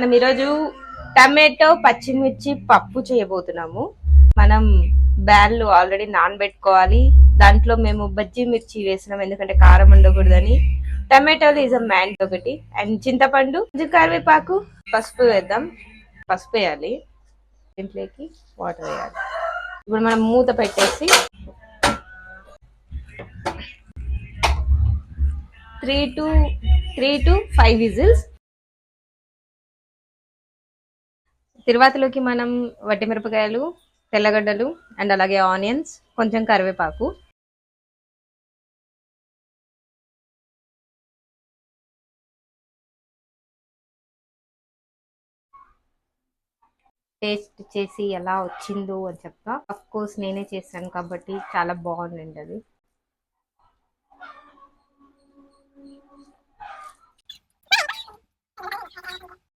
మనం ఈరోజు టమాటో పచ్చిమిర్చి పప్పు చేయబోతున్నాము. మనం బ్యాళ్ళు ఆల్రెడీ నానబెట్టుకోవాలి. దాంట్లో మేము బజ్జీ మిర్చి వేసినాం ఎందుకంటే కారం ఉండకూడదని. టమాటోలు ఈజ్ అ మ్యాన్ ఒకటి అండ్ చింతపండు, కరివేపాకు, పసుపు వేద్దాం. పసుపు వేయాలి, దీంట్లోకి వాటర్ వేయాలి. ఇప్పుడు మనం మూత పెట్టేసి 3 to 5 విజిల్స్. తిరువాతలోకి మనం వట్టిమిరపకాయలు, తెల్లగడ్డలు అండ్ అలాగే ఆనియన్స్, కొంచెం కరివేపాకు, టేస్ట్ చేసి ఎలా వచ్చిందో అని చెప్తా. అఫ్ కోర్స్ నేనే చేశాను కాబట్టి చాలా బాగుంది అది.